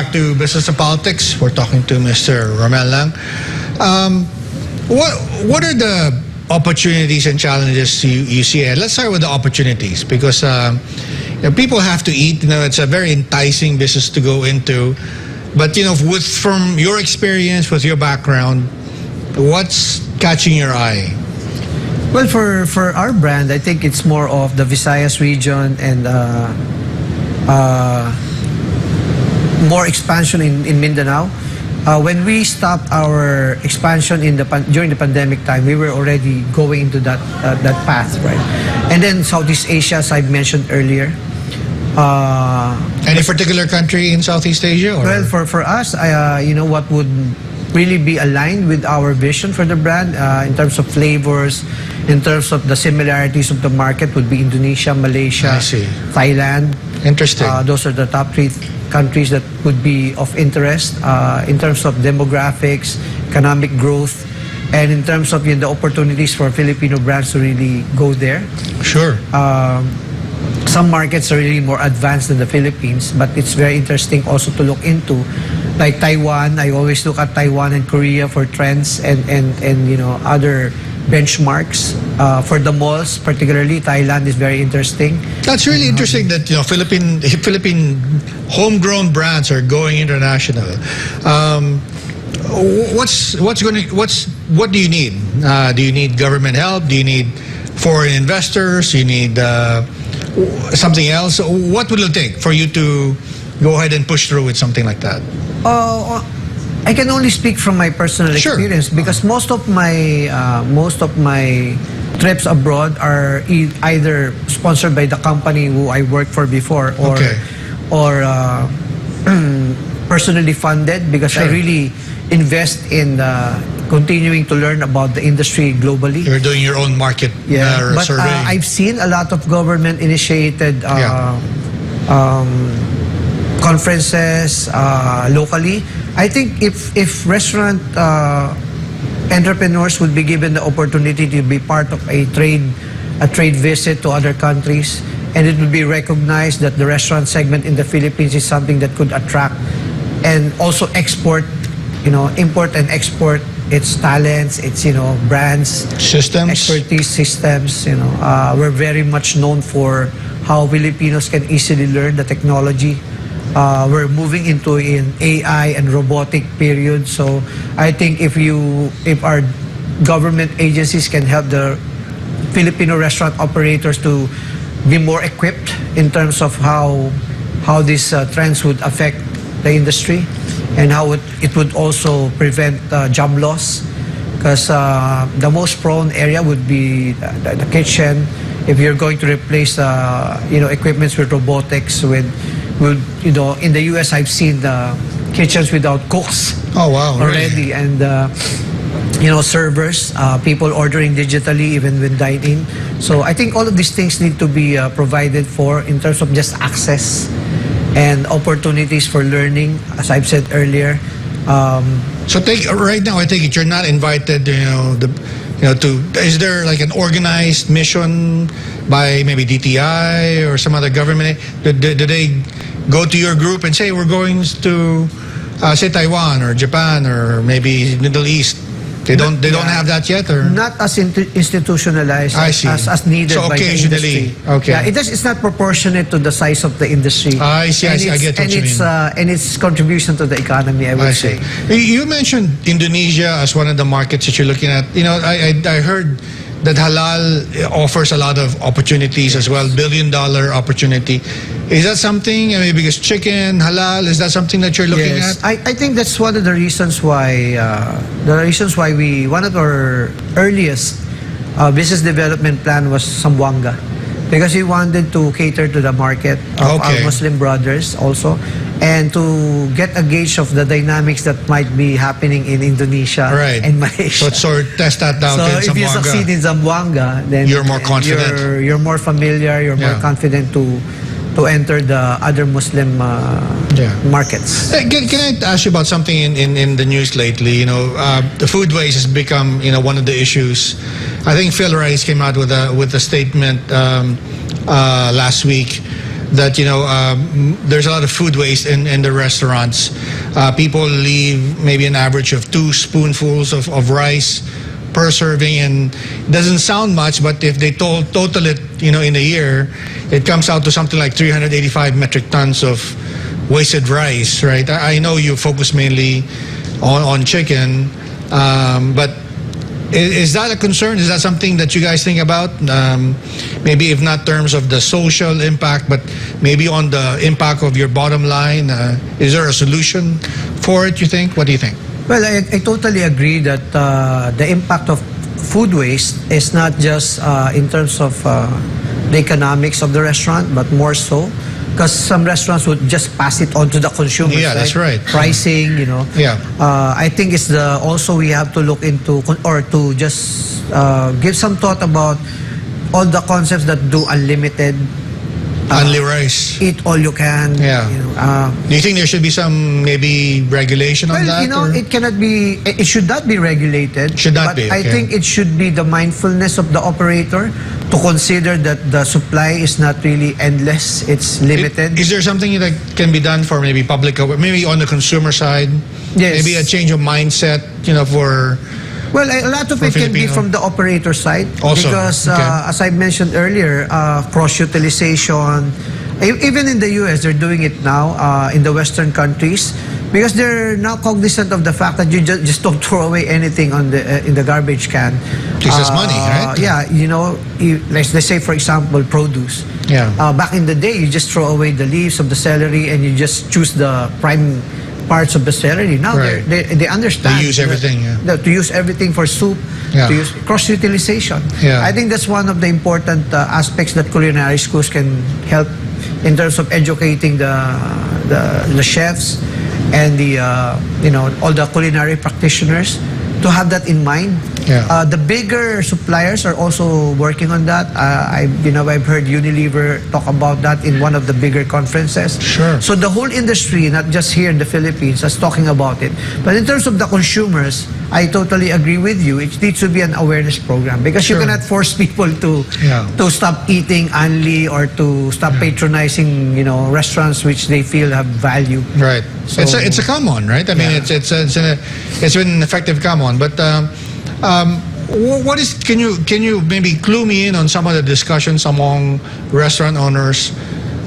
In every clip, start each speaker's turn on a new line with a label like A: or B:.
A: back to business and politics. We're talking to Mr. Rommel lang. What are the opportunities and challenges you see? And let's start with the opportunities, because people have to eat. It's a very enticing business to go into. But from your experience, with your background, what's catching your eye?
B: Well, for our brand, I think it's more of the Visayas region and more expansion in Mindanao. When we stopped our expansion during the pandemic time, we were already going into that path, right? And then Southeast Asia, as I mentioned earlier.
A: Any particular country in Southeast Asia? Or?
B: Well, for us, what would really be aligned with our vision for the brand in terms of flavors, in terms of the similarities of the market, would be Indonesia, Malaysia, Thailand.
A: Interesting.
B: Those are the top 3 countries that would be of interest in terms of demographics, economic growth, and in terms of the opportunities for Filipino brands to really go there.
A: Sure.
B: Some markets are really more advanced than the Philippines, but it's very interesting also to look into. Like Taiwan, I always look at Taiwan and Korea for trends and other benchmarks. For the malls, particularly Thailand is very interesting.
A: That's really interesting that Philippine homegrown brands are going international. What do you need? Do you need government help? Do you need foreign investors? Do you need something else? What will it take for you to go ahead and push through with something like that?
B: I can only speak from my personal experience, because most of my trips abroad are either sponsored by the company who I worked for before, or personally funded, because I really invest in continuing to learn about the industry globally.
A: You're doing your own market survey.
B: I've seen a lot of government-initiated conferences locally. I think if restaurant entrepreneurs would be given the opportunity to be part of a trade visit to other countries, and it would be recognized that the restaurant segment in the Philippines is something that could attract and also export, import and export its talents, its brands,
A: systems,
B: expertise, systems. We're very much known for how Filipinos can easily learn the technology. We're moving into an AI and robotic period. So I think if our government agencies can help the Filipino restaurant operators to be more equipped in terms of how these trends would affect the industry, and how it would also prevent job loss, because the most prone area would be the kitchen. If you're going to replace equipments with robotics, in the US I've seen the kitchens without cooks.
A: Oh wow!
B: Already,
A: really?
B: And servers, people ordering digitally even when dining. So I think all of these things need to be provided for in terms of just access and opportunities for learning, as I've said earlier.
A: So right now, I take it you're not invited. Is there like an organized mission by maybe DTI or some other government? Do they go to your group and say, we're going to say Taiwan or Japan or maybe Middle East? They don't have that yet, or
B: not as institutionalized as needed
A: so
B: by the industry.
A: Okay.
B: Yeah, it's not proportionate to the size of the industry.
A: I see. I get what you mean.
B: And its contribution to the economy, I would say.
A: You mentioned Indonesia as one of the markets that you're looking at. I heard that halal offers a lot of opportunities as well, $1 billion opportunity. Is that something, because chicken, halal, is that something that you're looking at?
B: I think that's one of the reasons why, one of our earliest business development plan was Zamboanga. Because we wanted to cater to the market of our Muslim brothers also, and to get a gauge of the dynamics that might be happening in Indonesia and Malaysia.
A: So test that out in Zamboanga.
B: So if you succeed in Zamboanga, then
A: you're more confident.
B: You're more familiar, you're more confident to enter the other Muslim markets.
A: Can I ask you about something in the news lately? The food waste has become one of the issues. I think Phil Rice came out with a statement last week that there's a lot of food waste in the restaurants. People leave maybe an average of 2 spoonfuls of rice per serving, and it doesn't sound much, but if they total it, in a year, it comes out to something like 385 metric tons of wasted rice, right? I know you focus mainly on chicken, but is that a concern? Is that something that you guys think about? Maybe if not terms of the social impact, but maybe on the impact of your bottom line. Is there a solution for it, you think? What do you think?
B: Well, I totally agree that the impact of food waste is not just in terms of the economics of the restaurant, but more so because some restaurants would just pass it on to the consumers.
A: Yeah, that's right.
B: Pricing,
A: Yeah.
B: I think it's also we have to look into or to just give some thought about all the concepts that do unlimited.
A: Only rice.
B: Eat all you can.
A: Yeah. Do you think there should be some maybe regulation on that?
B: It cannot be. It should not be regulated.
A: Should not
B: but
A: be.
B: I
A: Okay.
B: think it should be the mindfulness of the operator to consider that the supply is not really endless. It's limited.
A: Is there something that can be done for maybe maybe on the consumer side?
B: Yes.
A: Maybe a change of mindset, for.
B: Well, a lot of
A: For
B: it can be
A: Filipino.
B: from the operator side.
A: Also,
B: Because,
A: okay.
B: as I mentioned earlier, cross-utilization, even in the US, they're doing it now in the Western countries because they're now cognizant of the fact that you just don't throw away anything in the garbage can.
A: Gives us money, right?
B: Yeah, let's say, for example, produce.
A: Yeah.
B: Back in the day, you just throw away the leaves of the celery and you just choose the prime parts of the celery. Now
A: Right.
B: they understand.
A: They use everything,
B: To use everything for soup,
A: Yeah.
B: to use cross-utilization.
A: Yeah.
B: I think that's one of the important aspects that culinary schools can help in terms of educating the chefs and the all the culinary practitioners to have that in mind.
A: Yeah.
B: The bigger suppliers are also working on that. I've heard Unilever talk about that in one of the bigger conferences.
A: Sure.
B: So the whole industry, not just here in the Philippines, is talking about it. But in terms of the consumers, I totally agree with you. It needs to be an awareness program because
A: Sure.
B: you cannot force people to stop eating only or to stop patronizing restaurants which they feel have value.
A: Right.
B: So-
A: it's a come on, right? I mean,
B: Yeah.
A: it's been an effective come on. But what is? Can you maybe clue me in on some of the discussions among restaurant owners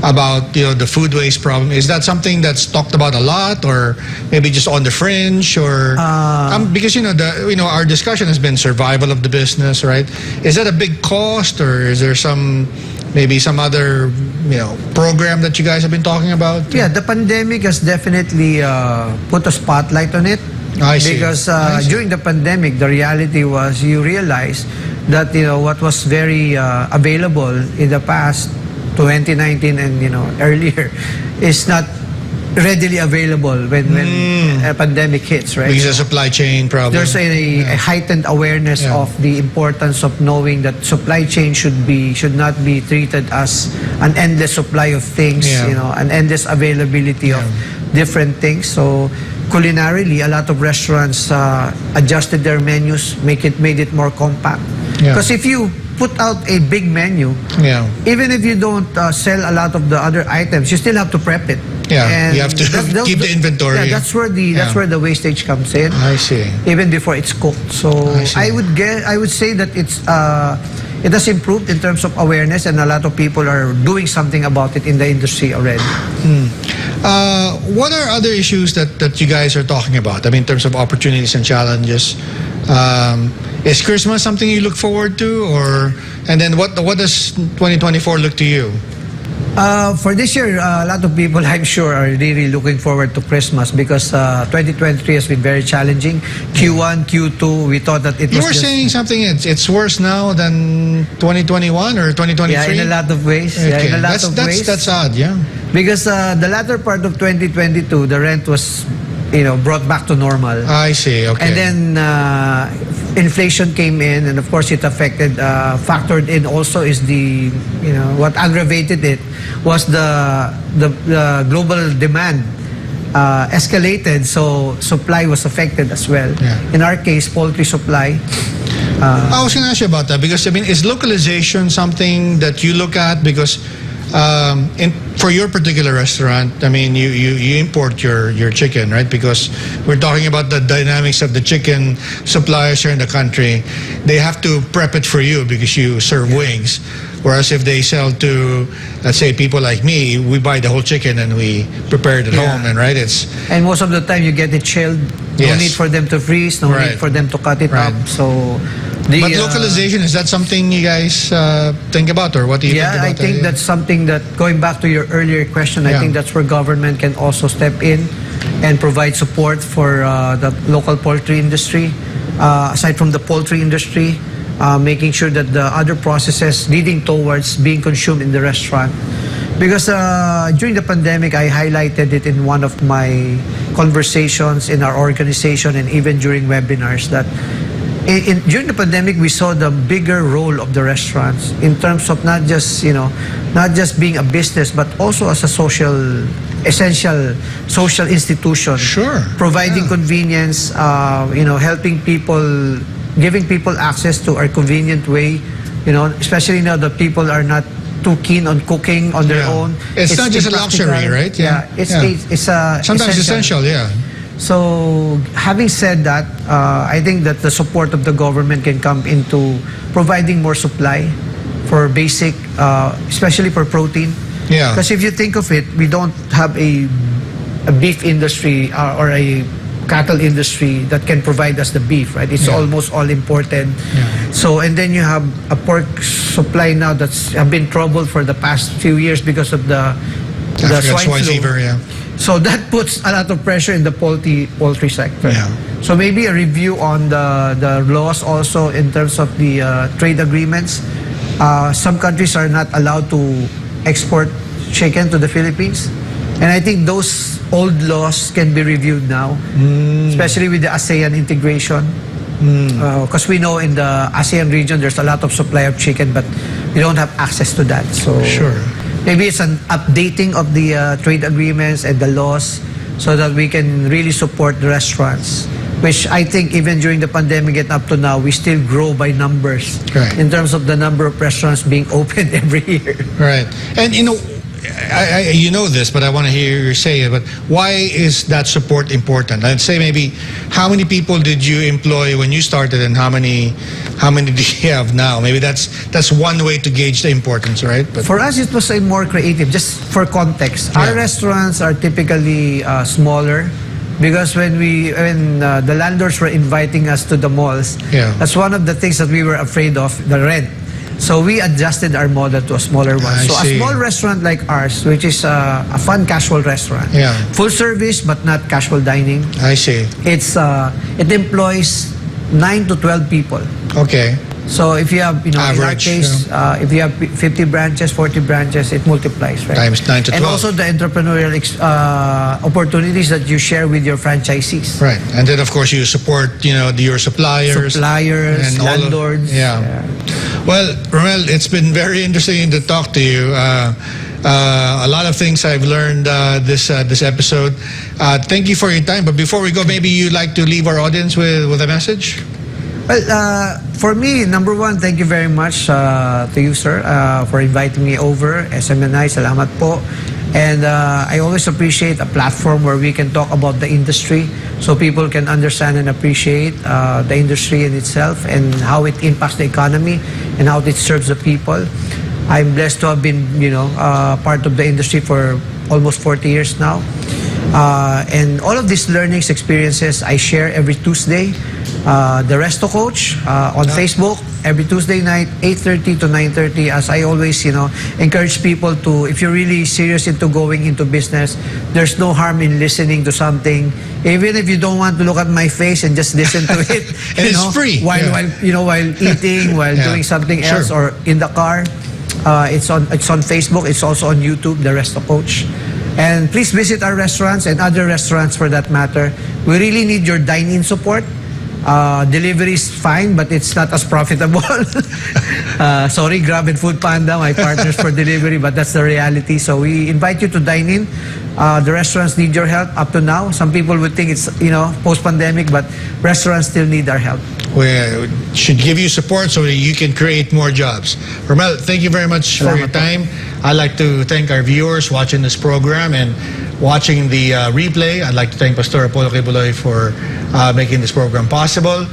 A: about the food waste problem? Is that something that's talked about a lot, or maybe just on the fringe, or because our discussion has been survival of the business, right? Is that a big cost, or is there maybe some other program that you guys have been talking about?
B: Yeah, the pandemic has definitely put a spotlight on it.
A: I see.
B: Because
A: I see.
B: during the pandemic, the reality was you realize that what was very available in the past 2019 and earlier is not readily available when a pandemic hits, right?
A: Because of supply chain problem.
B: There's a heightened awareness
A: Yeah.
B: of the importance of knowing that supply chain should not be treated as an endless supply of things,
A: Yeah.
B: an endless availability of different things. So culinarily, a lot of restaurants adjusted their menus, made it more compact.
A: Yeah.
B: Because if you put out a big menu,
A: Yeah.
B: even if you don't sell a lot of the other items, you still have to prep it.
A: Yeah,
B: And
A: you have to keep the inventory.
B: Yeah, that's where the wastage comes in.
A: I see.
B: Even before it's cooked. So
A: I see.
B: I would say that it has improved in terms of awareness, and a lot of people are doing something about it in the industry already.
A: What are other issues that you guys are talking about? I mean, in terms of opportunities and challenges. Is Christmas something you look forward to, and then what does 2024 look to you?
B: For this year, a lot of people, I'm sure, are really looking forward to Christmas because 2023 has been very challenging. Q1, Q2, we thought that it
A: You
B: was
A: were
B: just...
A: saying something. It's worse now than 2021 or 2023.
B: Yeah, in a lot of ways. Yeah,
A: Okay.
B: in a lot of ways.
A: That's odd. Yeah.
B: Because the latter part of 2022, the rent was, brought back to normal.
A: I see. Okay.
B: And then inflation came in, and of course it affected. Factored in also is what aggravated it was the global demand escalated, so supply was affected as well.
A: Yeah.
B: In our case, poultry supply.
A: I was going to ask you about that because, I mean, is localization something that you look at? Because for your particular restaurant, I mean, you import your chicken, right? Because we're talking about the dynamics of the chicken suppliers here in the country. They have to prep it for you because you serve wings. Whereas if they sell to, let's say, people like me, we buy the whole chicken and we prepare it at home, and right,
B: and most of the time you get it chilled. No
A: Yes.
B: need for them to freeze. No
A: Right.
B: need for them to cut it
A: Right.
B: up. So,
A: but localization, is that something you guys think about, or what do you think about
B: I think
A: that?
B: that's something that, going back to your earlier question, I
A: Yeah.
B: think that's where government can also step in and provide support for the local poultry industry. Aside from the poultry industry, making sure that the other processes leading towards being consumed in the restaurant. Because during the pandemic, I highlighted it in one of my conversations in our organization and even during webinars that during the pandemic, we saw the bigger role of the restaurants in terms of not just being a business, but also as a essential social institution.
A: Sure.
B: Providing convenience, helping people, giving people access to our convenient way, especially now that people are not too keen on cooking on their own.
A: It's not just a luxury,
B: impractical.
A: right?
B: It's
A: Sometimes essential, yeah.
B: So, having said that, I think that the support of the government can come into providing more supply for basic, especially for protein.
A: Yeah.
B: Because if you think of it, we don't have a beef industry or a cattle industry that can provide us the beef, right? It's almost all imported.
A: Yeah.
B: So, and then you have a pork supply now that's have been troubled for the past few years because of the
A: African swine
B: flu.
A: fever, yeah.
B: So that puts a lot of pressure in the poultry sector.
A: Yeah.
B: So maybe a review on the laws also in terms of the trade agreements. Some countries are not allowed to export chicken to the Philippines. And I think those old laws can be reviewed now, especially with the ASEAN integration. Because we know in the ASEAN region there's a lot of supply of chicken, but we don't have access to that. So
A: Sure.
B: maybe it's an updating of the trade agreements and the laws so that we can really support the restaurants, which I think even during the pandemic and up to now, we still grow by numbers in terms of the number of restaurants being opened every year.
A: Right. And you know this, but I want to hear you say it. But why is that support important? Let's say maybe how many people did you employ when you started, and how many do you have now? Maybe that's one way to gauge the importance, right? But
B: for us, it was a more creative. Just for context, our restaurants are typically smaller. Because when the landlords were inviting us to the malls, that's one of the things that we were afraid of, the rent. So we adjusted our model to a smaller one.
A: I
B: so
A: see.
B: a small restaurant like ours, which is a fun casual restaurant, full service but not casual dining.
A: I see.
B: It employs 9 to 12 people.
A: Okay.
B: So if you have,
A: Average,
B: in our case, if you have 50 branches, 40 branches, it multiplies, right?
A: Times 9 to 12.
B: And also the entrepreneurial opportunities that you share with your franchisees.
A: Right. And then, of course, you support, your suppliers.
B: And landlords.
A: Well, Rommel, it's been very interesting to talk to you. A lot of things I've learned this episode. Thank you for your time. But before we go, maybe you'd like to leave our audience with a message?
B: Well, for me, number one, thank you very much to you, sir, for inviting me over. SMNI, salamat po. And I always appreciate a platform where we can talk about the industry so people can understand and appreciate the industry in itself and how it impacts the economy and how it serves the people. I'm blessed to have been, part of the industry for almost 40 years now. And all of these learnings, experiences, I share every Tuesday. The Resto Coach on Facebook every Tuesday night, 8:30 to 9:30. As I always, encourage people to, if you're really serious into going into business, there's no harm in listening to something, even if you don't want to look at my face and just listen to it.
A: And it's free.
B: While eating, while doing something else, or in the car. It's on Facebook. It's also on YouTube. The Resto Coach. And please visit our restaurants and other restaurants for that matter. We really need your dine-in support. Delivery is fine, but it's not as profitable. Sorry, Grab and Food Panda, my partners for delivery, but that's the reality. So we invite you to dine in. The restaurants need your help up to now. Some people would think it's, post-pandemic, but restaurants still need our help.
A: we should give you support so that you can create more jobs. Rommel, thank you very much for your time. I'd like to thank our viewers watching this program and watching the replay. I'd like to thank Pastor Apollo Kibuloy for making this program possible.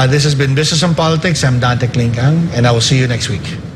A: This has been Business and Politics. I'm Dante Klink, and I will see you next week.